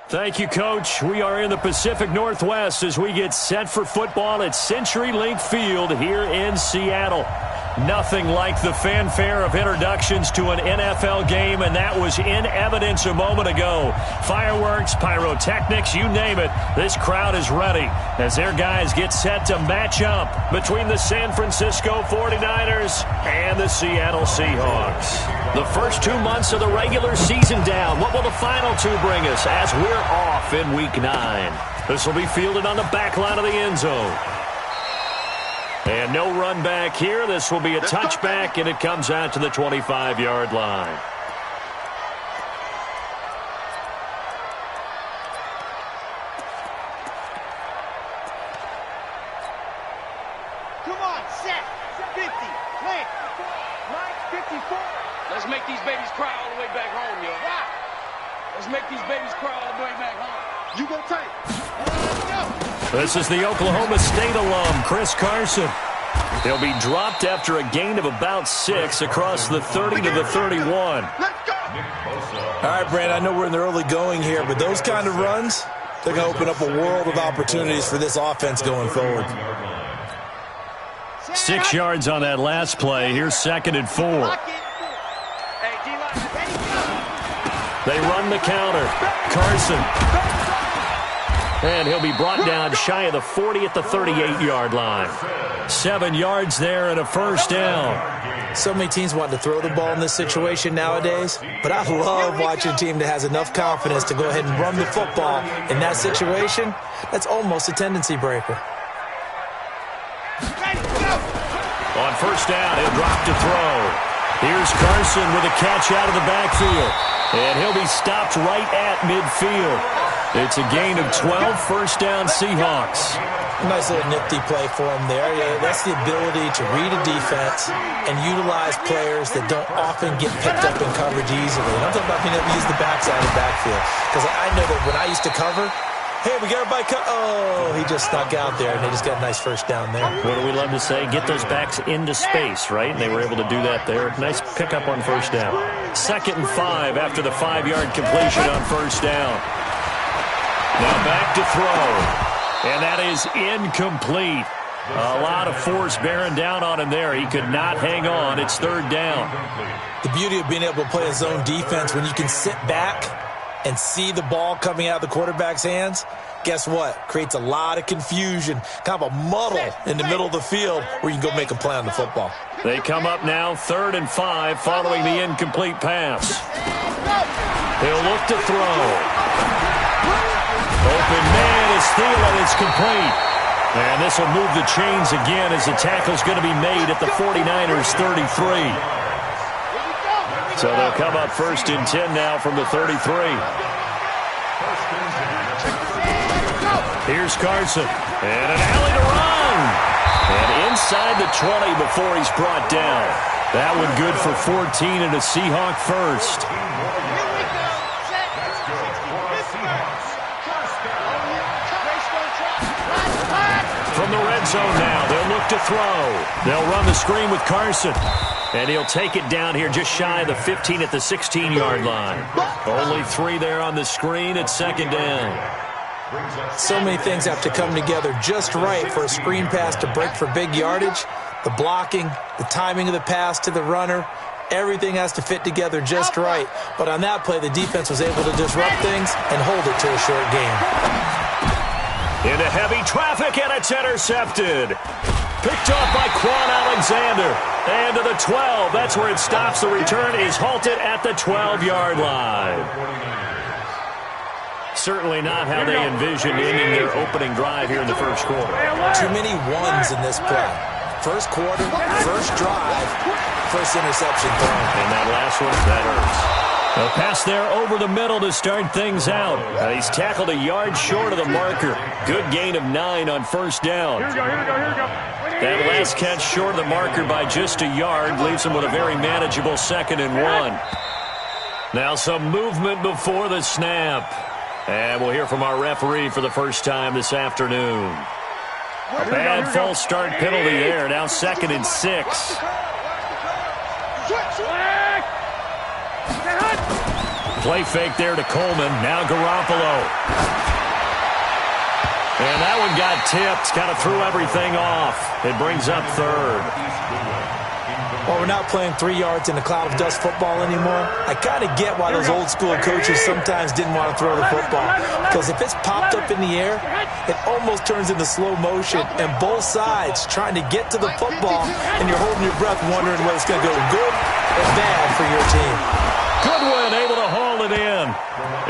Thank you, Coach. We are in the Pacific Northwest as we get set for football at CenturyLink Field here in Seattle. Nothing like the fanfare of introductions to an NFL game, and that was in evidence a moment ago. Fireworks, pyrotechnics, you name it. This crowd is ready as their guys get set to match up between the San Francisco 49ers and the Seattle Seahawks. The first 2 months of the regular season down. What will the final two bring us as we're off in Week 9? This will be fielded on the back line of the end zone. And no run back here. This will be a touchback, and it comes out to the 25-yard line. Come on, set. 50. Plant. Line 54. Let's make these babies cry all the way back home, yo. Let's make these babies cry all the way back home. You go take. Let's go. This is the Oklahoma State alum, Chris Carson. He'll be dropped after a gain of about 6 across the 30 to the 31. Let's go. All right, Brandon, I know we're in the early going here, but those kind of runs, they're going to open up a world of opportunities for this offense going forward. 6 yards on that last play. Here's 2nd and 4. They run the counter. Carson. And he'll be brought down shy of the 40 at the 38-yard line. 7 yards there and a first down. So many teams want to throw the ball in this situation nowadays, but I love watching a team that has enough confidence to go ahead and run the football in that situation. That's almost a tendency breaker. On first down, he'll drop to throw. Here's Carson with a catch out of the backfield. And he'll be stopped right at midfield. It's a gain of 12, first down Seahawks. Nice little nifty play for him there. Yeah, that's the ability to read a defense and utilize players that don't often get picked up in coverage easily. And I'm talking about being able to use the backside of the backfield. Because I know that when I used to cover, hey, we got everybody cut. Oh, he just snuck out there, and they just got a nice first down there. What do we love to say? Get those backs into space, right? And they were able to do that there. Nice pickup on first down. 2nd and 5 after the 5-yard completion on first down. Now back to throw. And that is incomplete. A lot of force bearing down on him there. He could not hang on. It's 3rd down. The beauty of being able to play a zone defense when you can sit back and see the ball coming out of the quarterback's hands, guess what? Creates a lot of confusion, kind of a muddle in the middle of the field where you can go make a play on the football. They come up now 3rd and 5 following the incomplete pass. He'll look to throw. Open man is Thielen. It's complete. And this will move the chains again as the tackle's going to be made at the 49ers 33. So they'll come up 1st and 10 now from the 33. Here's Carson. And an alley to run. And inside the 20 before he's brought down. That one good for 14 and a Seahawk first. From the red zone now, they'll look to throw. They'll run the screen with Carson. And he'll take it down here just shy of the 15 at the 16-yard line. Only 3 there on the screen at 2nd down. So many things have to come together just right for a screen pass to break for big yardage. The blocking, the timing of the pass to the runner, everything has to fit together just right. But on that play, the defense was able to disrupt things and hold it to a short game. Into heavy traffic, and it's intercepted. Picked off by Quan Alexander. And to the 12. That's where it stops. The return is halted at the 12-yard line. Certainly not how they envisioned ending their opening drive here in the first quarter. Too many ones in this play. First quarter, first drive, first interception thrown. And that last one, that hurts. A pass there over the middle to start things out. He's tackled a yard short of the marker. Good gain of 9 on first down. Here we go. That last catch short of the marker by just a yard leaves him with a very manageable 2nd and 1. Now some movement before the snap. And we'll hear from our referee for the first time this afternoon. A bad false start penalty there. Now 2nd and 6. Play fake there to Coleman. Now Garoppolo. And that one got tipped. Kind of threw everything off. It brings up third. Well, we're not playing 3 yards in a cloud of dust football anymore. I kind of get why those old school coaches sometimes didn't want to throw the football. Because if it's popped up in the air, it almost turns into slow motion. And both sides trying to get to the football, and you're holding your breath wondering whether it's going to go good or bad for your team. Goodwin able to haul it in.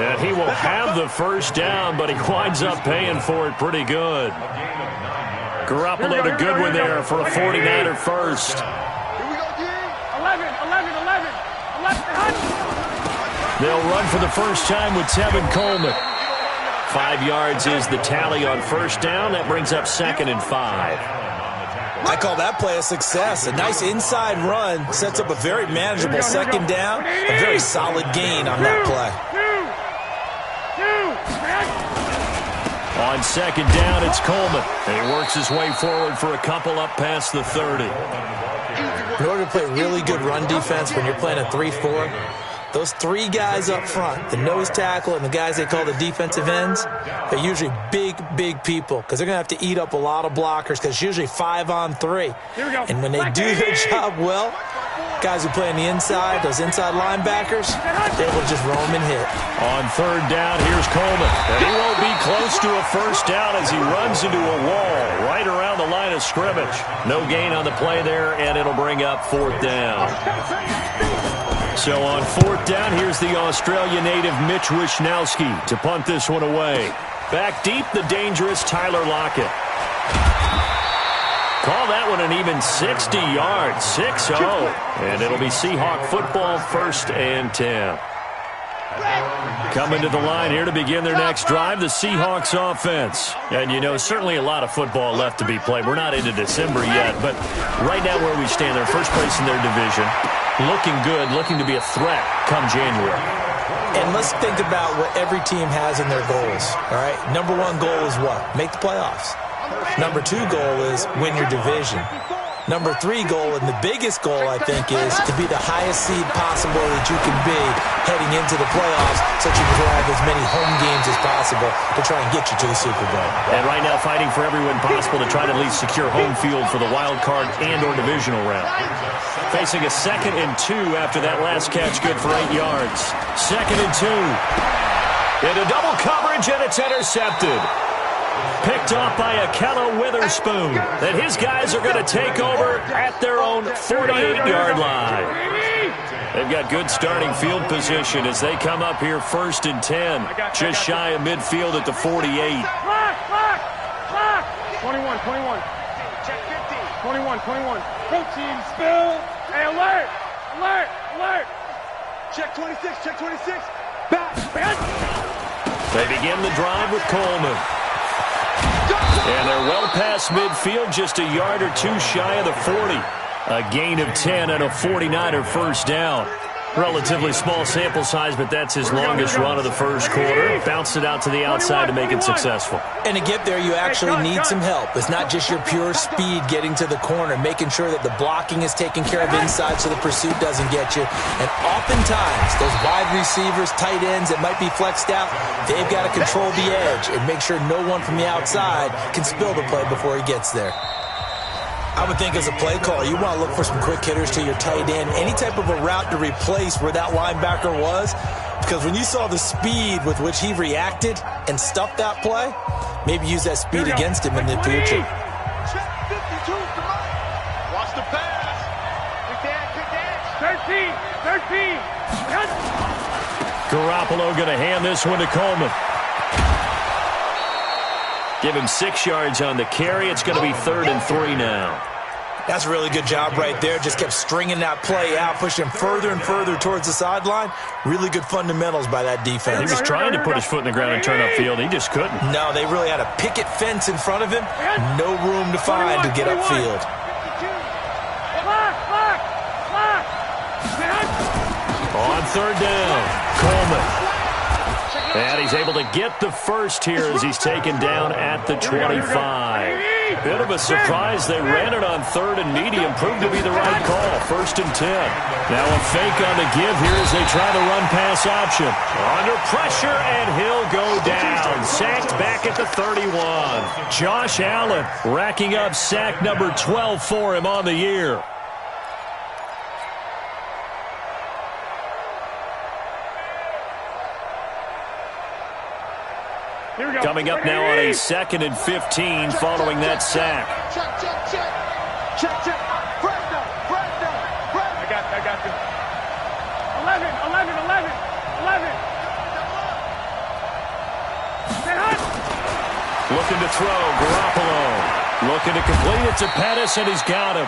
And he will have the first down, but he winds up paying for it pretty good. Garoppolo to Goodwin there for a 49er first. 11. They'll run for the first time with Tevin Coleman. 5 yards is the tally on first down. That brings up 2nd and 5. I call that play a success. A nice inside run sets up a very manageable second down. A very solid gain on that play. On second down, it's Coleman. And he works his way forward for a couple up past the 30. In order to play really good run defense when you're playing a 3-4, those 3 guys up front, the nose tackle and the guys they call the defensive ends, they're usually big people because they're going to have to eat up a lot of blockers because it's usually 5 on 3. And when they do their job well, guys who play on the inside, those inside linebackers, they're able to just roam and hit. On third down, here's Coleman. And he won't be close to a first down as he runs into a wall right around the line of scrimmage. No gain on the play there, and it'll bring up 4th down. So on 4th down, here's the Australia native Mitch Wishnowsky to punt this one away. Back deep, the dangerous Tyler Lockett. Call that one an even 60 yards, 6-0. And it'll be Seahawk football, 1st and 10. Coming to the line here to begin their next drive, the Seahawks offense. And, you know, certainly a lot of football left to be played. We're not into December yet, but right now where we stand, they're first place in their division. Looking good, looking to be a threat come January. And let's think about what every team has in their goals, all right? Number 1 goal is what? Make the playoffs. Number 2 goal is win your division. Number 3 goal, and the biggest goal, I think, is to be the highest seed possible that you can be heading into the playoffs so that you can have as many home games as possible to try and get you to the Super Bowl. And right now fighting for every win possible to try to at least secure home field for the wild card and or divisional round. Facing a 2nd and 2 after that last catch, good for 8 yards. 2nd and 2. Into double coverage, and it's intercepted. Picked off by Akella Witherspoon. And his guys are going to take over at their own 48-yard line. They've got good starting field position as they come up here 1st and 10. Just shy of midfield at the 48. 21. Check 50. 21. Protein spill. Hey, alert. Check 26. Back. They begin the drive with Coleman. And they're well past midfield, just a yard or 2 shy of the 40. A gain of 10 and a 49er first down. Relatively small sample size, but that's his longest run of the first quarter. Bounced it out to the outside to make it successful. And to get there, you actually need some help. It's not just your pure speed getting to the corner, making sure that the blocking is taken care of inside so the pursuit doesn't get you. And oftentimes, those wide receivers, tight ends that might be flexed out, they've got to control the edge and make sure no one from the outside can spill the play before he gets there. I would think as a play caller, you want to look for some quick hitters to your tight end, any type of a route to replace where that linebacker was, because when you saw the speed with which he reacted and stuffed that play, maybe use that speed against him in the future. Check 52. Come on. Watch the pass. Good dash. 13. Garoppolo going to hand this one to Coleman. Give him 6 yards on the carry. It's going to be 3rd and 3 now. That's a really good job right there. Just kept stringing that play out, pushing him further and further towards the sideline. Really good fundamentals by that defense. He was trying to put his foot in the ground and turn upfield. He just couldn't. No, they really had a picket fence in front of him. No room to find to get upfield. On 3rd down, Coleman. And he's able to get the first here as he's taken down at the 25. Bit of a surprise. They ran it on 3rd and medium. Proved to be the right call. 1st and 10. Now a fake on the give here as they try the run-pass option. Under pressure, and he'll go down. Sacked back at the 31. Josh Allen racking up sack number 12 for him on the year. Coming up now on a 2nd and 15 following that sack. Check. Brenda. I got you. 11. Looking to throw, Garoppolo. Looking to complete it to Pettis, and he's got him.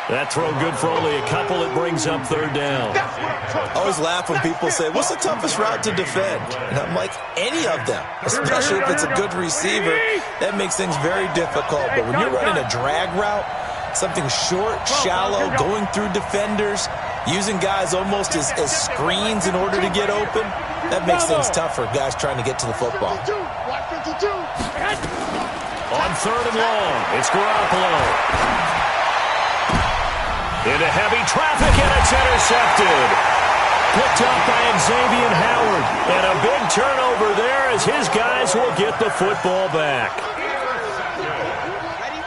That throw good for only a couple. It brings up 3rd down. I always laugh when people say, what's the toughest route to defend? And I'm like, any of them, especially if it's a good receiver. That makes things very difficult. But when you're running a drag route, something short, shallow, going through defenders, using guys almost as screens in order to get open, that makes things tough for guys trying to get to the football. On 3rd and long, it's Garoppolo. Into heavy traffic, and it's intercepted. Picked up by Xavier Howard. And a big turnover there as his guys will get the football back.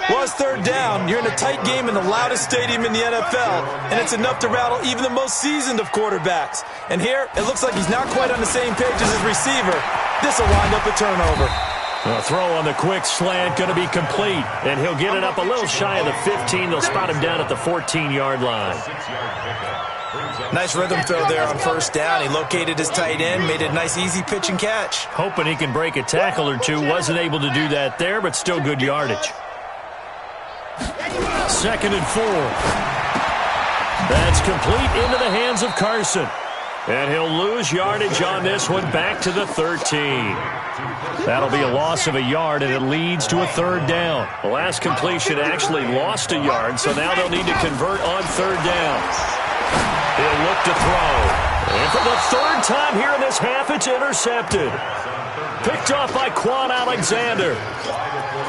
Well, it's 3rd down. You're in a tight game in the loudest stadium in the NFL, and it's enough to rattle even the most seasoned of quarterbacks. And here, it looks like he's not quite on the same page as his receiver. This will wind up a turnover. A throw on the quick slant, going to be complete. And he'll get it up a little shy of the 15. They'll spot him down at the 14-yard line. Nice rhythm throw there on 1st down. He located his tight end, made a nice easy pitch and catch. Hoping he can break a tackle or two. Wasn't able to do that there, but still good yardage. 2nd and 4. That's complete into the hands of Carson. And he'll lose yardage on this one back to the 13. That'll be a loss of a yard, and it leads to a 3rd down. The last completion actually lost a yard, so now they'll need to convert on 3rd down. He'll look to throw. And for the 3rd time here in this half, it's intercepted. Picked off by Quan Alexander.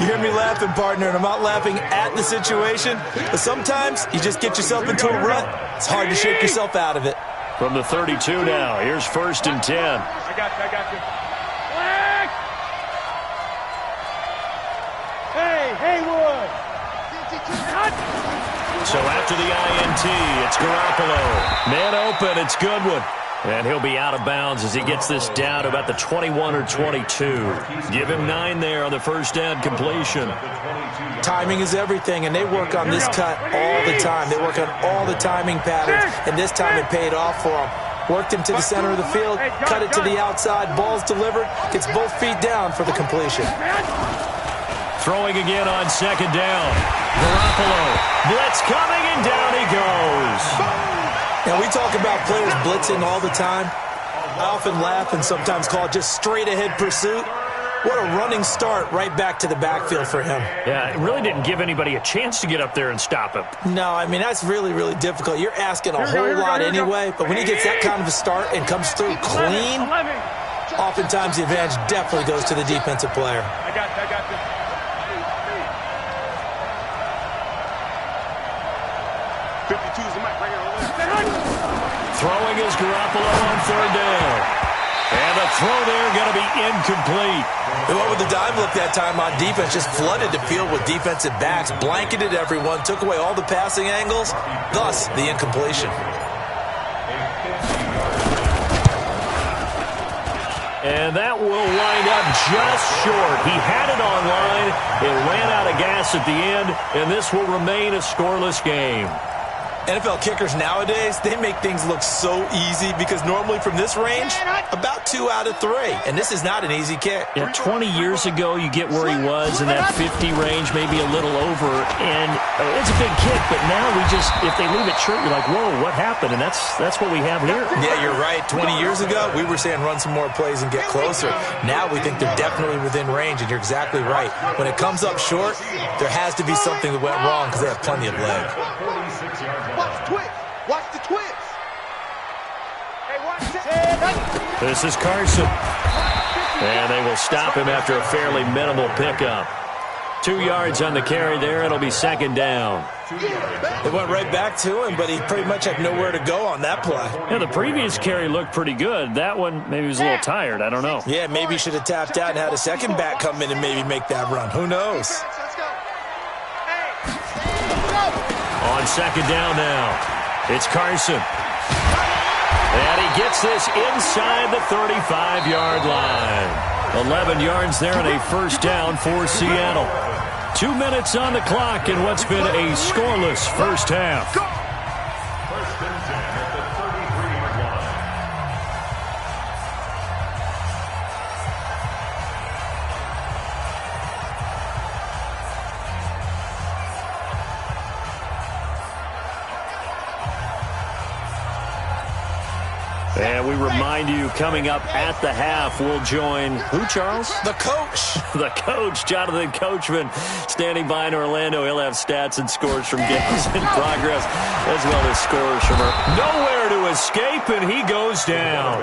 You hear me laughing, partner, and I'm not laughing at the situation, but sometimes you just get yourself into a rut. It's hard to shake yourself out of it. From the 32 now, here's 1st and 10. I got you. Hey, Haywood. So after the INT, it's Garoppolo. Man open, it's Goodwin. And he'll be out of bounds as he gets this down to about the 21 or 22. Give him 9 there on the 1st down completion. Timing is everything, and they work on this cut all the time. They work on all the timing patterns, and this time it paid off for him. Worked him to the center of the field, cut it to the outside, ball's delivered, gets both feet down for the completion. Throwing again on 2nd down. Garoppolo, blitz coming, and down he goes. And we talk about players blitzing all the time. I often laugh and sometimes call it just straight-ahead pursuit. What a running start right back to the backfield for him. Yeah, it really didn't give anybody a chance to get up there and stop him. No, I mean, that's really, really difficult. You're asking a whole lot anyway, but when he gets that kind of a start and comes through clean, oftentimes the advantage definitely goes to the defensive player. I got you. Throwing is Garoppolo on 3rd down. And the throw there going to be incomplete. They went with the dive look that time on defense, just flooded the field with defensive backs, blanketed everyone, took away all the passing angles, thus the incompletion. And that will wind up just short. He had it on line. It ran out of gas at the end, and this will remain a scoreless game. NFL kickers nowadays, they make things look so easy because normally from this range, about 2 out of 3. And this is not an easy kick. Yeah, 20 years ago, you get where he was in that 50 range, maybe a little over. And it's a big kick, but now we just, if they leave it short, you're like, whoa, what happened? And that's what we have here. Yeah, you're right. 20 years ago, we were saying run some more plays and get closer. Now we think they're definitely within range, and you're exactly right. When it comes up short, there has to be something that went wrong because they have plenty of leg. Watch the twist. Hey, watch it. This is Carson. And they will stop him after a fairly minimal pickup. 2 yards on the carry there. It'll be second down. It went right back to him, but he pretty much had nowhere to go on that play. Yeah, the previous carry looked pretty good. That one, maybe he was a little tired. I don't know. Yeah, maybe he should have tapped out and had a second back come in and maybe make that run. Who knows? On second down now, it's Carson. And he gets this inside the 35-yard line. 11 yards there and a first down for Seattle. 2 minutes on the clock in what's been a scoreless first half. And we remind you, coming up at the half, we'll join who, Charles? The coach. The coach, Jonathan Coachman, standing by in Orlando. He'll have stats and scores from games in progress, as well as scores from her. Nowhere to escape, and he goes down.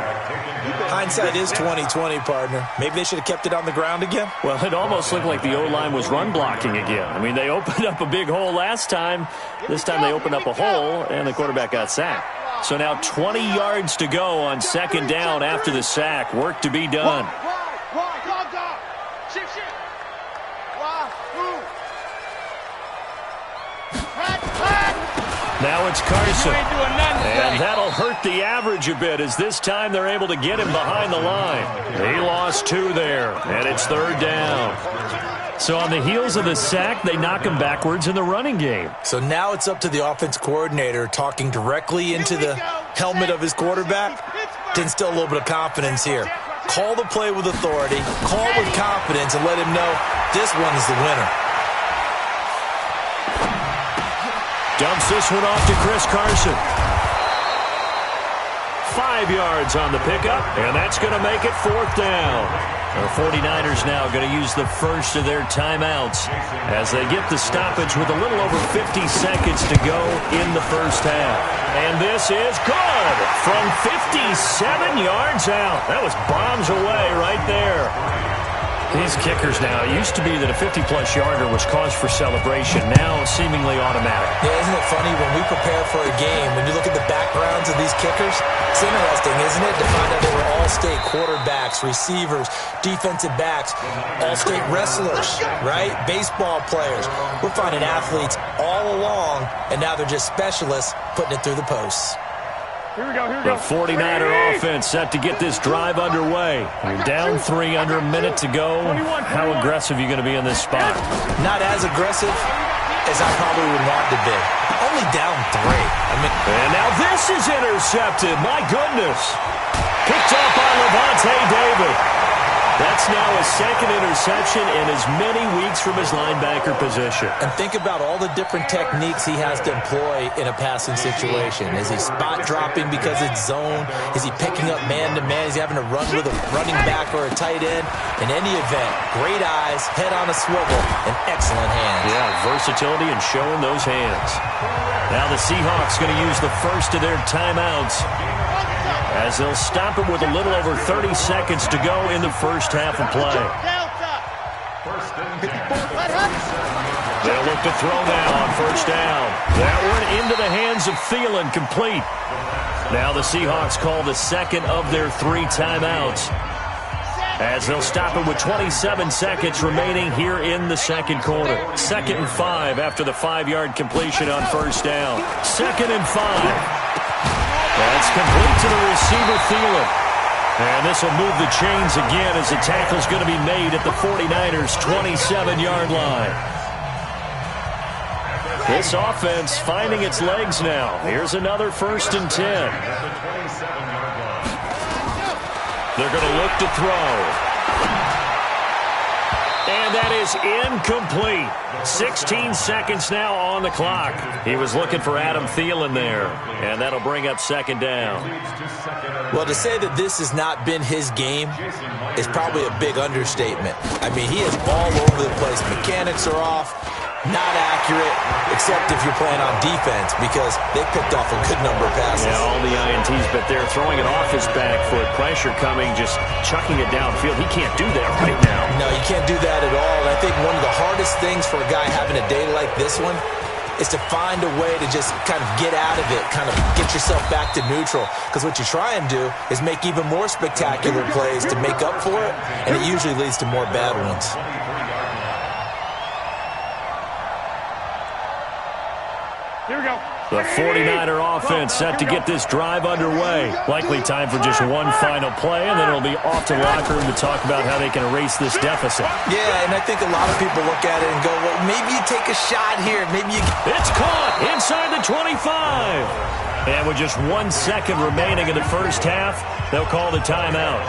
Hindsight is 20/20, partner. Maybe they should have kept it on the ground again. Well, it almost looked like the O-line was run blocking again. I mean, they opened up a big hole last time. This time they opened up a hole, and the quarterback got sacked. So now 20 yards to go on second down after the sack. Work to be done. Now it's Carson. And that'll hurt the average a bit, as this time they're able to get him behind the line. He lost 2 there, and it's third down. So on the heels of the sack, they knock him backwards in the running game. So now it's up to the offense coordinator talking directly into the helmet of his quarterback to instill a little bit of confidence here. Call the play with authority, call with confidence, and let him know this one is the winner. Dumps this one off to Chris Carson. 5 yards on the pickup, and that's going to make it fourth down. The 49ers now going to use the first of their timeouts as they get the stoppage with a little over 50 seconds to go in the first half. And this is good from 57 yards out. That was bombs away right there. These kickers now, it used to be that a 50-plus yarder was cause for celebration. Now seemingly automatic. Yeah, isn't it funny when we prepare for a game, when you look at the backgrounds of these kickers, it's interesting, isn't it, to find out they were all-state quarterbacks, receivers, defensive backs, all-state wrestlers, right? Baseball players. We're finding athletes all along, and now they're just specialists putting it through the posts. Here we go. The 49er offense set to get this drive underway. You're down 3 under a minute to go. How aggressive are you going to be in this spot? Not as aggressive as I probably would want to be. Only down 3. And now this is intercepted. My goodness. Picked up by Levante David. That's now his second interception in as many weeks from his linebacker position. And think about all the different techniques he has to employ in a passing situation. Is he spot dropping because it's zone? Is he picking up man-to-man? Is he having to run with a running back or a tight end? In any event, great eyes, head on a swivel, and excellent hands. Yeah, versatility and showing those hands. Now the Seahawks going to use the first of their timeouts as they'll stop it with a little over 30 seconds to go in the first half of play. They'll look to throw now on first down. That one into the hands of Thielen, complete. Now the Seahawks call the second of their 3 timeouts as they'll stop it with 27 seconds remaining here in the second quarter. 2nd and 5 after the 5-yard completion on first down. 2nd and 5. That's complete to the receiver, Thielen. And this will move the chains again as the tackle's going to be made at the 49ers' 27-yard line. This offense finding its legs now. Here's another 1st and 10. They're going to look to throw. And that is incomplete. 16 seconds now on the clock. He was looking for Adam Thielen there. And that'll bring up 2nd down. Well, to say that this has not been his game is probably a big understatement. I mean, he is all over the place. Mechanics are off. not accurate, except if you're playing on defense, because they picked off a good number of passes. Yeah, all the INTs, but they're throwing it off his back foot. Pressure coming, just chucking it downfield. He can't do that right now. No, you can't do that at all. And I think one of the hardest things for a guy having a day like this one is to find a way to just kind of get out of it, kind of get yourself back to neutral. Because what you try and do is make even more spectacular plays to make up for it, and it usually leads to more bad ones. Here we go. The 49er offense set to get this drive underway. Likely time for just one final play, and then it'll be off to the locker room to talk about how they can erase this deficit. Yeah, and I think a lot of people look at it and go, well, maybe you take a shot here. Maybe you... It's caught inside the 25. And with just 1 second remaining in the first half, they'll call the timeout.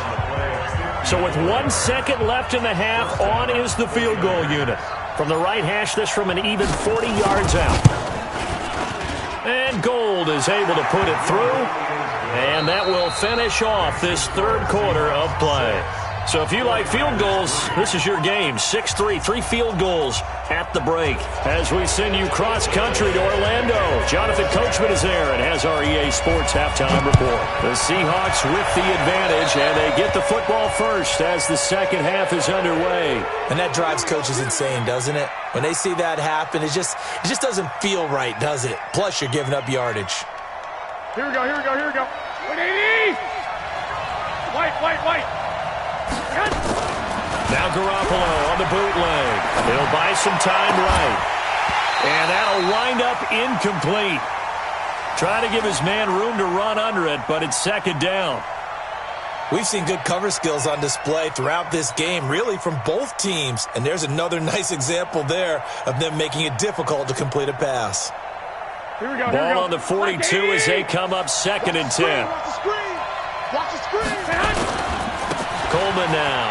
So with 1 second left in the half, on is the field goal unit. From the right hash, this from an even 40 yards out. And Gold is able to put it through, and that will finish off this third quarter of play. So if you like field goals, this is your game. 6-3, 3 field goals at the break. As we send you cross-country to Orlando, Jonathan Coachman is there and has our EA Sports halftime report. The Seahawks with the advantage, and they get the football first as the second half is underway. And that drives coaches insane, doesn't it? When they see that happen, it just doesn't feel right, does it? Plus, you're giving up yardage. Here we go, here we go, here we go. 180! White. Now Garoppolo on the bootleg. He'll buy some time right. And that'll wind up incomplete. Trying to give his man room to run under it, but it's second down. We've seen good cover skills on display throughout this game, really from both teams. And there's another nice example there of them making it difficult to complete a pass. Here we go, Ball on the 42 as they come up second and 10. Watch the screen. Watch the screen. Coleman now.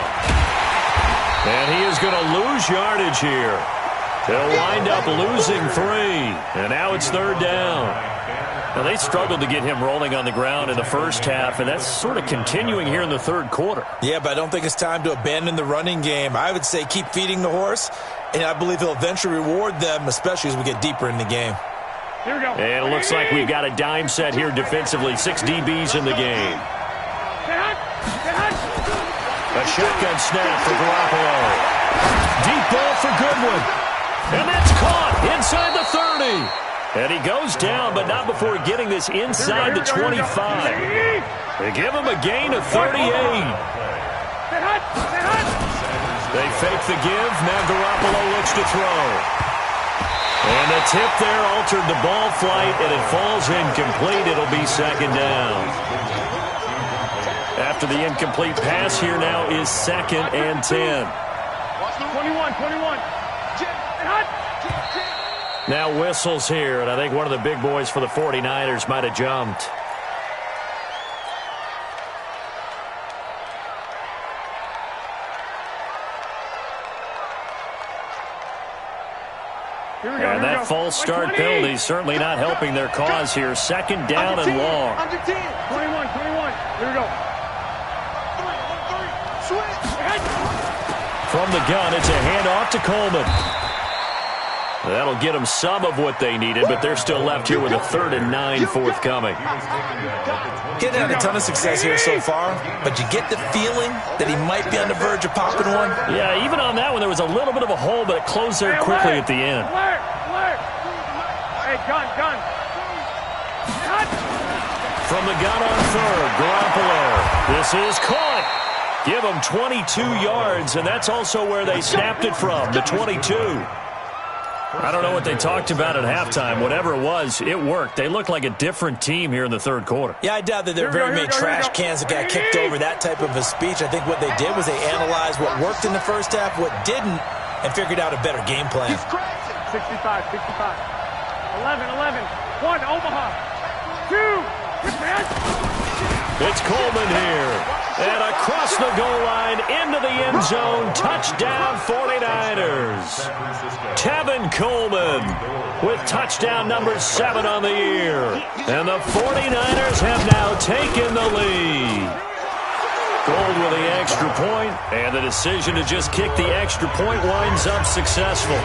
And he is going to lose yardage here. They'll wind up losing 3. And now it's third down. Now, they struggled to get him rolling on the ground in the first half, and that's sort of continuing here in the third quarter. Yeah, but I don't think it's time to abandon the running game. I would say keep feeding the horse, and I believe he'll eventually reward them, especially as we get deeper in the game. Here we go. And it looks like we've got a dime set here defensively. 6 DBs in the game. A shotgun snap for Garoppolo. Deep ball for Goodwin. And that's caught inside the 30. And he goes down, but not before getting this inside the 25. They give him a gain of 38. They fake the give. Now Garoppolo looks to throw. And the tip there altered the ball flight, and it falls incomplete. It'll be second down. After the incomplete pass, here now is second and 10. 21. Now whistles here, and I think one of the big boys for the 49ers might have jumped. And that false start penalty certainly not helping their cause here. Second down and long. 21. Here we go. From the gun, it's a handoff to Coleman. That'll get them some of what they needed, but they're still left here with a 3rd and 9 forthcoming. Getting had a ton of success here so far, but you get the feeling that he might be on the verge of popping one. Yeah, even on that one, there was a little bit of a hole, but it closed there quickly at the end. Hey, gun. From the gun on 3rd, Garoppolo. This is caught. Give them 22 yards, and that's also where they snapped it from, the 22. I don't know what they talked about at halftime. Whatever it was, it worked. They look like a different team here in the third quarter. Yeah, I doubt that they're very many trash cans that got kicked over, that type of a speech. I think what they did was they analyzed what worked in the first half, what didn't, and figured out a better game plan. 65. 11. 1, Omaha. 2. It's Coleman here. And across the goal line, into the end zone, touchdown 49ers. Tevin Coleman with touchdown number 7 on the year. And the 49ers have now taken the lead. Gold with the extra point, and the decision to just kick the extra point winds up successful.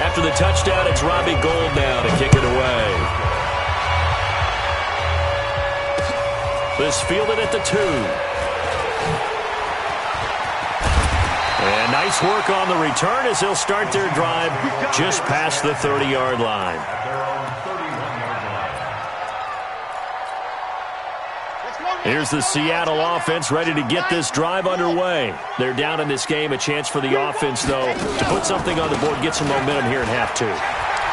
After the touchdown, it's Robbie Gould now to kick it away. This fielded at the 2. And nice work on the return as they'll start their drive just past the 30-yard line. Here's the Seattle offense ready to get this drive underway. They're down in this game. A chance for the offense, though, to put something on the board, get some momentum here in half 2.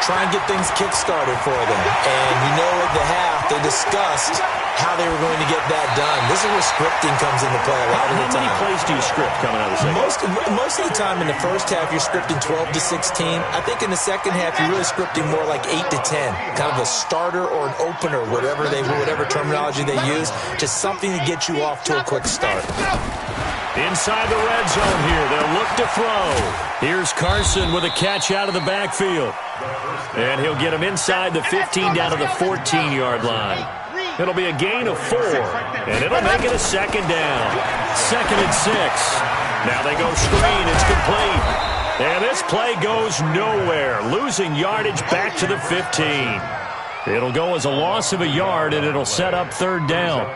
Try and get things kick-started for them. And you know at the half, they discussed how they were going to get that done. This is where scripting comes into play a lot of the time. How many plays do you script coming out of the second? Most of the time in the first half, you're scripting 12 to 16. I think in the second half, you're really scripting more like 8 to 10. Kind of a starter or an opener, whatever terminology they use. Just something to get you off to a quick start. Inside the red zone here, they'll look to throw. Here's Carson with a catch out of the backfield. And he'll get him inside the 15 down to the 14-yard line. It'll be a gain of 4, and it'll make it a second down. 2nd and 6. Now they go screen. It's complete. And this play goes nowhere, losing yardage back to the 15. It'll go as a loss of a yard, and it'll set up 3rd down.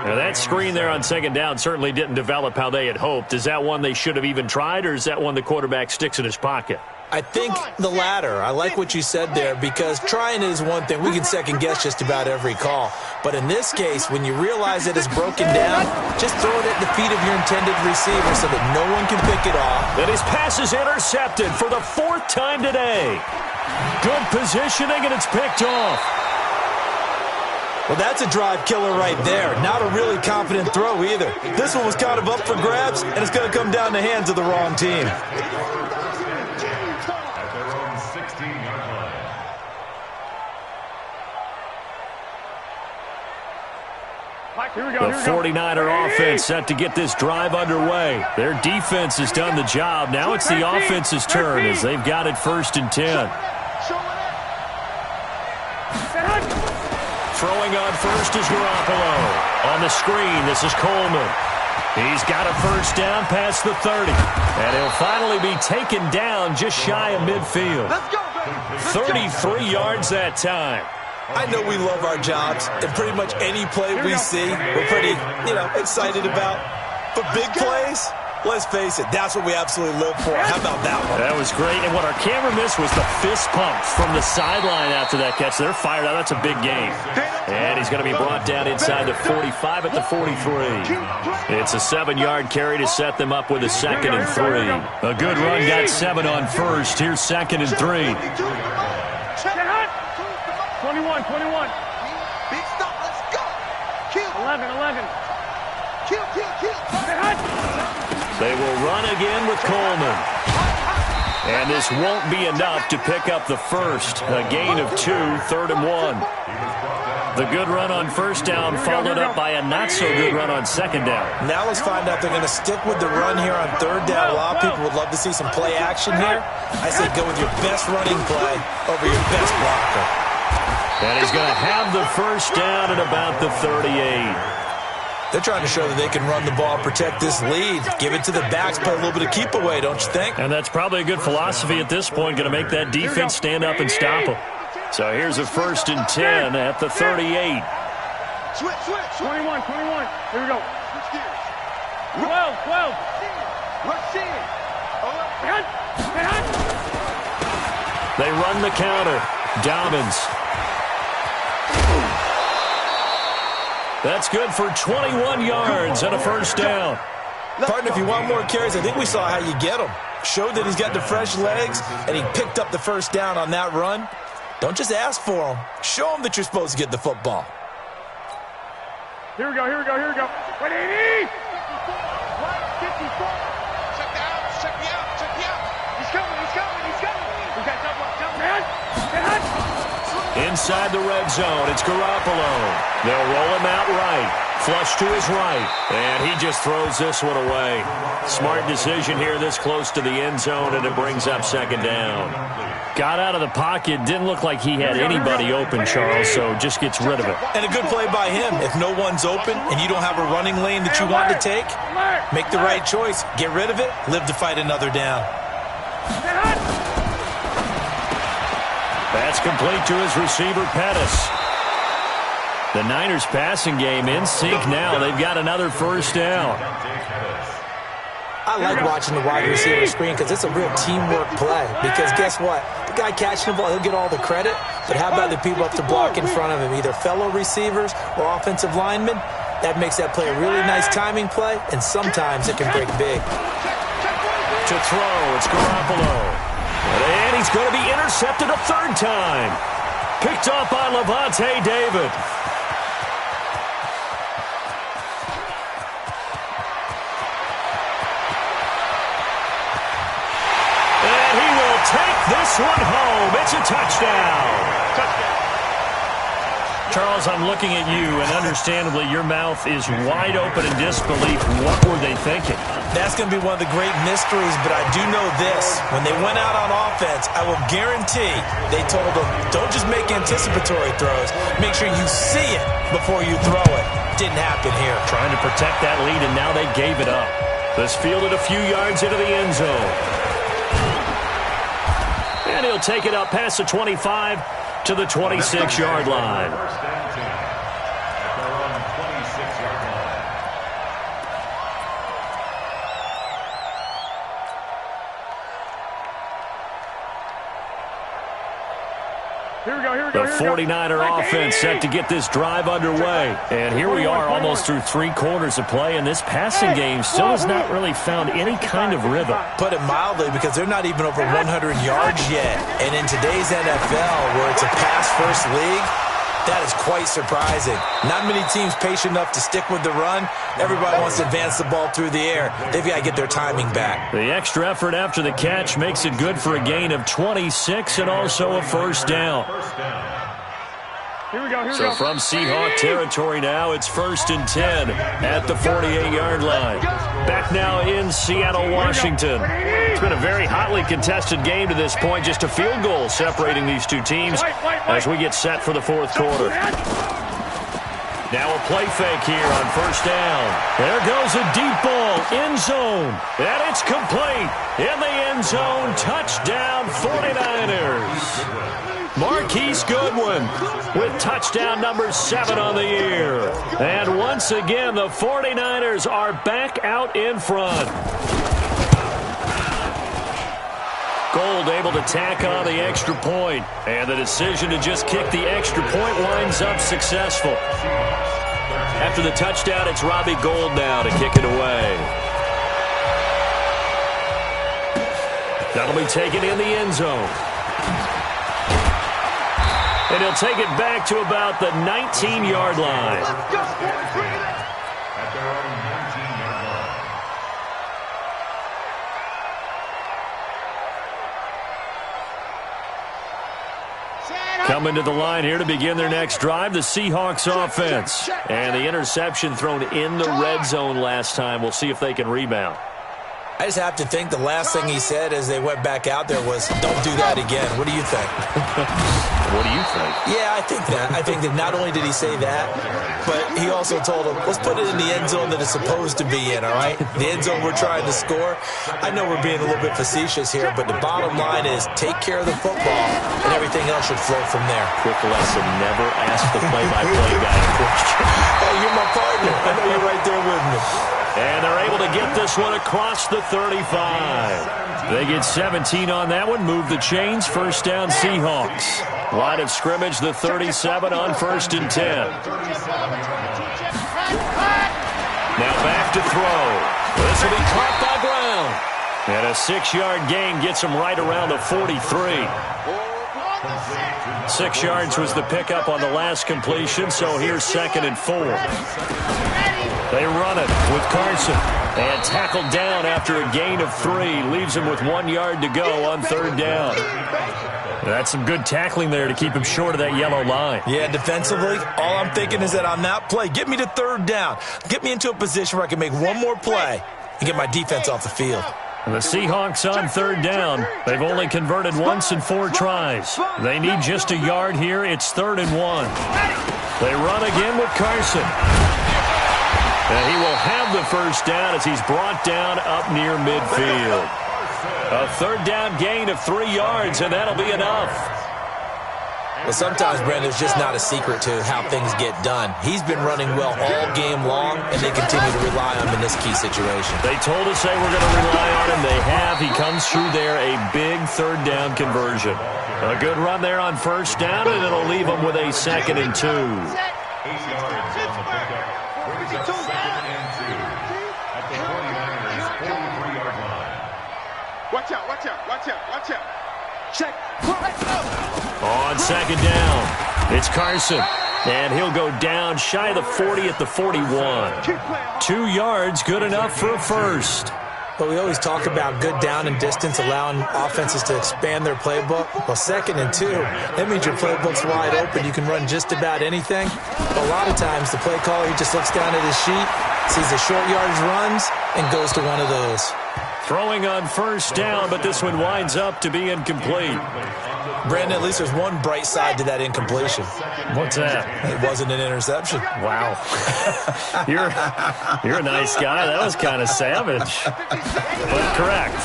Now, that screen there on 2nd down certainly didn't develop how they had hoped. Is that one they should have even tried, or is that one the quarterback sticks in his pocket? I think the latter. I like what you said there, because trying is one thing. We can second-guess just about every call. But in this case, when you realize that it's broken down, just throw it at the feet of your intended receiver so that no one can pick it off. And his pass is intercepted for the 4th time today. Good positioning, and it's picked off. Well, that's a drive killer right there. Not a really confident throw either. This one was kind of up for grabs, and it's going to come down the hands of the wrong team. The 49er offense set to get this drive underway. Their defense has done the job. Now it's the offense's turn as they've got it 1st and 10. Throwing on first is Garoppolo. On the screen, this is Coleman. He's got a 1st down past the 30. And he'll finally be taken down just shy of midfield. 33 yards that time. I know we love our jobs, and pretty much any play we see, we're pretty, excited about. But big plays, let's face it, that's what we absolutely live for. How about that one? That was great, and what our camera missed was the fist pump from the sideline after that catch. They're fired out. That's a big game. And he's going to be brought down inside the 45 at the 43. It's a 7-yard carry to set them up with a 2nd and 3. A good run got 7 on first. Here's 2nd and 3. 21. Big stop, let's go. Kill. 11. Kill. They will run again with Coleman. And this won't be enough to pick up the first. A gain of 2, 3rd and 1. The good run on 1st down followed up by a not-so-good run on 2nd down. Now let's find out they're going to stick with the run here on 3rd down. A lot of people would love to see some play action here. I say go with your best running play over your best blocker. And he's going to have the 1st down at about the 38. They're trying to show that they can run the ball, protect this lead, give it to the backs, play a little bit of keep away, don't you think? And that's probably a good philosophy at this point, going to make that defense stand up and stop them. So here's a 1st and 10 at the 38. Switch. 21. Here we go. Switch gears. 12. Rush in. They run the counter. Dobbins. That's good for 21 yards and a 1st down. Partner, if you want more carries, I think we saw how you get them. Showed that he's got the fresh legs, and he picked up the 1st down on that run. Don't just ask for them. Show them that you're supposed to get the football. Here we go. Ready? 54. Check me out. He's coming. We got double, man. Inside the red zone, it's Garoppolo. They'll roll him out right. Flush to his right. And he just throws this one away. Smart decision here this close to the end zone, and it brings up 2nd down. Got out of the pocket. Didn't look like he had anybody open, Charles, so just gets rid of it. And a good play by him. If no one's open and you don't have a running lane that you want to take, make the right choice. Get rid of it. Live to fight another down. That's complete to his receiver, Pettis. The Niners passing game in sync now. They've got another first down. I like watching the wide receiver screen because it's a real teamwork play. Because guess what? The guy catching the ball, he'll get all the credit. But how about the people up to block in front of him, either fellow receivers or offensive linemen? That makes that play a really nice timing play, and sometimes it can break big. To throw, it's Garoppolo. And he's going to be intercepted a third time. Picked up by Levante David. And he will take this one home. It's a touchdown. Charles, I'm looking at you, and understandably, your mouth is wide open in disbelief. What were they thinking? That's going to be one of the great mysteries, but I do know this. When they went out on offense, I will guarantee they told them, don't just make anticipatory throws. Make sure you see it before you throw it. Didn't happen here. Trying to protect that lead, and now they gave it up. This fielded a few yards into the end zone. And he'll take it up past the 25 to the 26-yard line. The 49er offense set to get this drive underway. And here we are almost through 3 quarters of play, and this passing game still has not really found any kind of rhythm. Put it mildly, because they're not even over 100 yards yet. And in today's NFL, where it's a pass-first league, that is quite surprising. Not many teams patient enough to stick with the run. Everybody wants to advance the ball through the air. They've got to get their timing back. The extra effort after the catch makes it good for a gain of 26 and also a first down. So from Seahawk territory now, it's 1st and 10 at the 48-yard line. Back now in Seattle, Washington. It's been a very hotly contested game to this point. Just a field goal separating these two teams as we get set for the fourth quarter. Now a play fake here on first down. There goes a deep ball, end zone. And it's complete. In the end zone, touchdown 49ers. Marquise Goodwin with touchdown number 7 on the year. And once again, the 49ers are back out in front. Gold able to tack on the extra point. And the decision to just kick the extra point winds up successful. After the touchdown, it's Robbie Gould now to kick it away. That'll be taken in the end zone. And he'll take it back to about the 19-yard line. Coming to the line here to begin their next drive, the Seahawks offense. And the interception thrown in the red zone last time. We'll see if they can rebound. I just have to think the last thing he said as they went back out there was, don't do that again. What do you think? What do you think? Yeah, I think that. I think that not only did he say that, but he also told him, let's put it in the end zone that it's supposed to be in, all right? The end zone we're trying to score. I know we're being a little bit facetious here, but the bottom line is take care of the football, and everything else should flow from there. Quick lesson, never ask the play-by-play guy a question. Hey, you're my partner. I know you're right there with me. And they're able to get this one across the 35. They get 17 on that one, move the chains, first down Seahawks. Line of scrimmage, the 37 on 1st and 10. Now back to throw. This will be caught by Brown. And a 6-yard gain gets him right around the 43. 6 yards was the pickup on the last completion, so here's 2nd and 4. They run it with Carson. And tackled down after a gain of 3. Leaves him with 1 yard to go on 3rd down. That's some good tackling there to keep him short of that yellow line. Yeah, defensively, all I'm thinking is that on that play, get me to 3rd down. Get me into a position where I can make one more play and get my defense off the field. The Seahawks on 3rd down. They've only converted once in 4 tries. They need just a yard here. It's 3rd and 1. They run again with Carson. And he will have the first down as he's brought down up near midfield. A 3rd down gain of 3 yards, and that'll be enough. Well, sometimes, Brandon, it's just not a secret to how things get done. He's been running well all game long, and they continue to rely on him in this key situation. They told us they were going to rely on him. They have. He comes through there, a big third down conversion. A good run there on first down, and it'll leave them with a 2nd and 2. Watch out, watch out, watch out, watch out. Check. On 2nd down, it's Carson. And he'll go down shy of the 40 at the 41. 2 yards, good enough for a first. But we always talk about good down and distance, allowing offenses to expand their playbook. Well, 2nd and 2, that means your playbook's wide open. You can run just about anything. But a lot of times, the play caller, he just looks down at his sheet, sees the short yardage runs, and goes to one of those. Throwing on first down, but this one winds up to be incomplete. Brandon, at least there's one bright side to that incompletion. What's that? It wasn't an interception. Wow. You're a nice guy. That was kind of savage. But correct.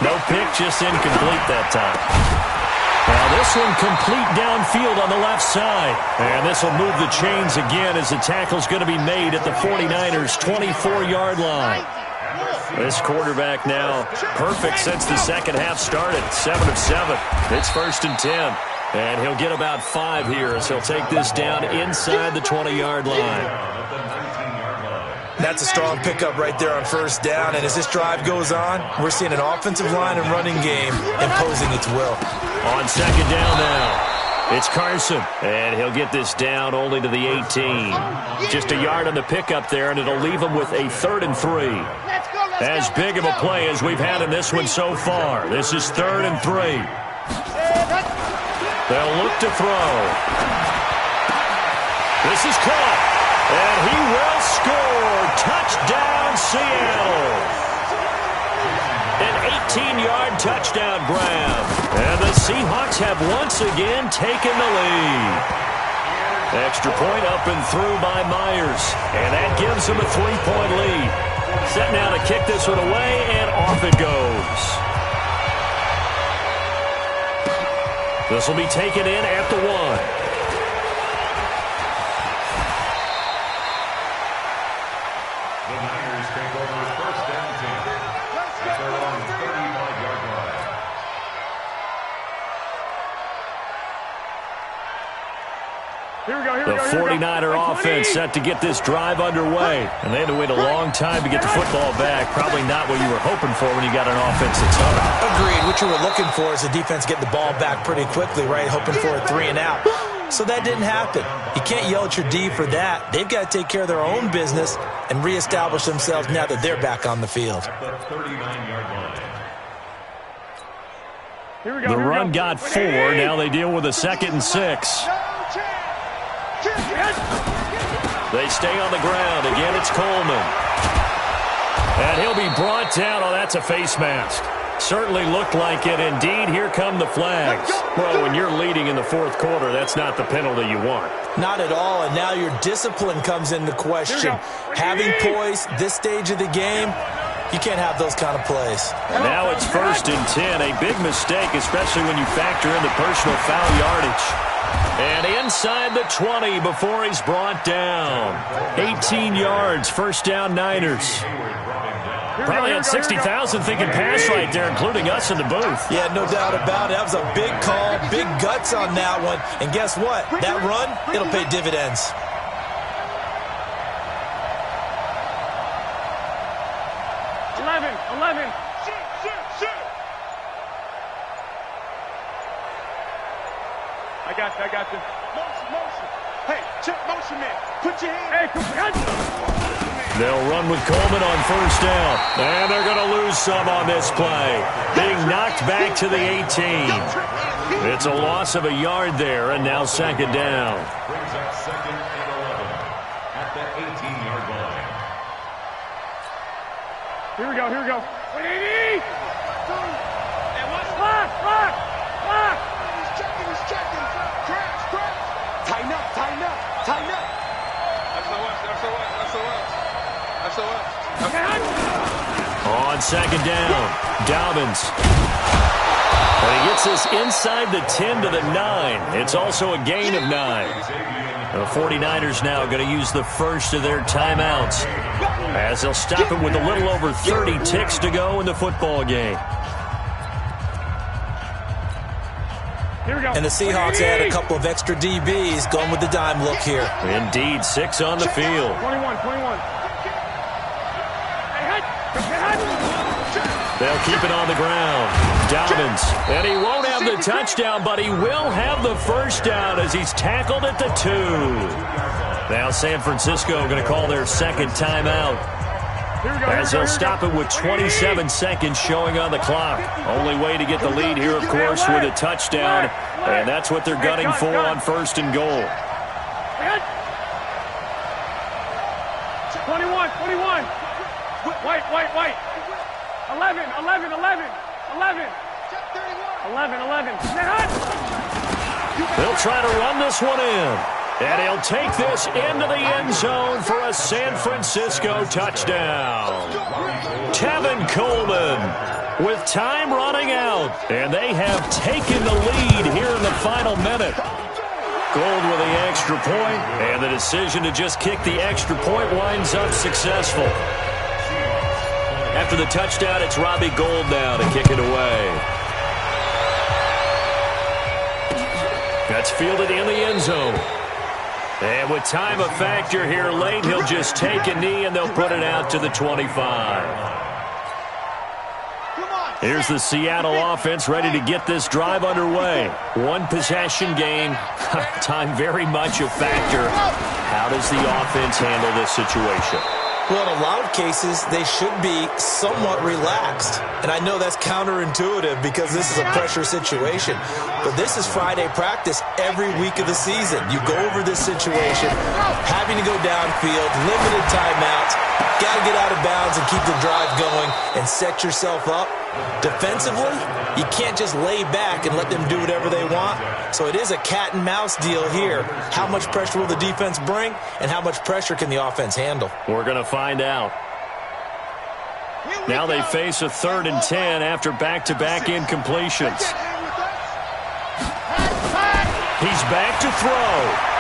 No pick, just incomplete that time. Now this one complete downfield on the left side. And this will move the chains again as the tackle's going to be made at the 49ers' 24-yard line. This quarterback now perfect since the second half started. 7 of 7. It's 1st and 10. And he'll get about 5 here as he'll take this down inside the 20-yard line. That's a strong pickup right there on first down. And as this drive goes on, we're seeing an offensive line and running game imposing its will. On 2nd down now. It's Carson, and he'll get this down only to the 18. Just a yard on the pickup there, and it'll leave him with a 3rd and 3. As big of a play as we've had in this one so far. This is 3rd and 3. They'll look to throw. This is caught, and he will score. Touchdown, Seattle. An 18-yard touchdown grab. And the Seahawks have once again taken the lead. Extra point up and through by Myers. And that gives them a 3-point lead. Set now to kick this one away, and off it goes. This will be taken in at the 1. The 49er offense set to get this drive underway. And they had to wait a long time to get the football back. Probably not what you were hoping for when you got an offense that's hard. Agreed. What you were looking for is the defense getting the ball back pretty quickly, right? Hoping for a 3 and out. So that didn't happen. You can't yell at your D for that. They've got to take care of their own business and reestablish themselves now that they're back on the field. The run got 4. Now they deal with a 2nd and 6. They stay on the ground. Again, it's Coleman. And he'll be brought down. Oh, that's a face mask. Certainly looked like it. Indeed, here come the flags. Well, when you're leading in the 4th quarter, that's not the penalty you want. Not at all, and now your discipline comes into question. Having poise this stage of the game, you can't have those kind of plays. Now it's 1st and 10. A big mistake, especially when you factor in the personal foul yardage. And inside the 20 before he's brought down. 18 yards, 1st down Niners. Probably had 60,000 thinking pass right there, including us in the booth. Yeah, no doubt about it. That was a big call, big guts on that one. And guess what? That run, it'll pay dividends. I got this. Motion. Hey, check motion, man. Put your hand. Hey, they'll run with Coleman on 1st down. And they're going to lose some on this play. Being knocked back to the 18. It's a loss of a yard there, and now 2nd down. Brings up 2nd and 11 at the 18-yard line. Here we go. And what's Lock. He's checking. Crash. Tighten up. SOS. On 2nd down, Dobbins. And he gets this inside the 10 to the 9. It's also a gain of 9. The 49ers now going to use the first of their timeouts as they'll stop it with a little over 30 ticks to go in the football game. Here we go. And the Seahawks add a couple of extra DBs going with the dime look here. Indeed, 6 on the field. 21. They'll keep it on the ground. Dobbins. And he won't have the touchdown, but he will have the first down as he's tackled at the 2. Now San Francisco going to call their second timeout as they'll stop it with 27 seconds showing on the clock. Only way to get the lead here, of course, with a touchdown. And that's what they're gunning for on first and goal. 21. White. 11. They'll try to run this one in. And he'll take this into the end zone for a San Francisco touchdown. Tevin Coleman with time running out. And they have taken the lead here in the final minute. Gold with the extra point, and the decision to just kick the extra point winds up successful. After the touchdown, it's Robbie Gould now to kick it away. That's fielded in the end zone. And with time a factor here late, he'll just take a knee, and they'll put it out to the 25. Here's the Seattle offense ready to get this drive underway. One possession game. Time very much a factor. How does the offense handle this situation? Well, in a lot of cases, they should be somewhat relaxed. And I know that's counterintuitive because this is a pressure situation. But this is Friday practice every week of the season. You go over this situation, having to go downfield, limited timeouts, got to get out of bounds and keep the drive going and set yourself up. Defensively, you can't just lay back and let them do whatever they want. So it is a cat and mouse deal here. How much pressure will the defense bring, and how much pressure can the offense handle? We're going to find out. Now they face a 3rd and 10 after back-to-back incompletions. He's back to throw.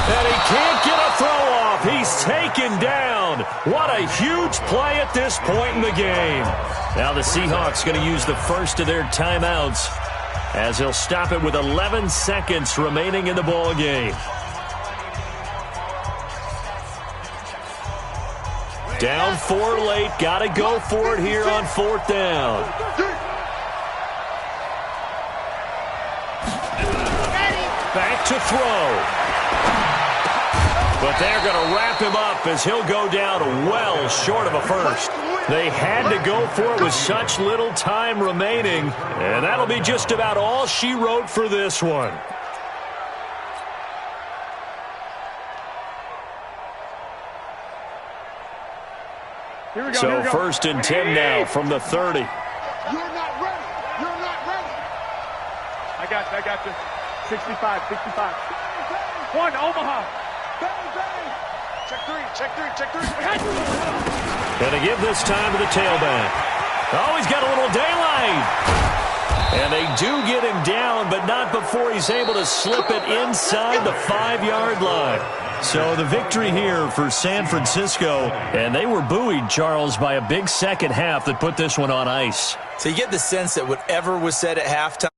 And he can't get a throw off. He's taken down. What a huge play at this point in the game. Now the Seahawks going to use the first of their timeouts as they'll stop it with 11 seconds remaining in the ball game. Down 4 late. Got to go for it here on 4th down. Back to throw. But they're going to wrap him up as he'll go down well short of a first. They had to go for it with such little time remaining, and that'll be just about all she wrote for this one. So 1st and 10 now from the 30. You're not ready. I got you. 65. One, Omaha. Check three. Gonna give this time to the tailback. Oh, he's got a little daylight. And they do get him down, but not before he's able to slip it inside the 5-yard line. So the victory here for San Francisco, and they were buoyed, Charles, by a big second half that put this one on ice. So you get the sense that whatever was said at halftime,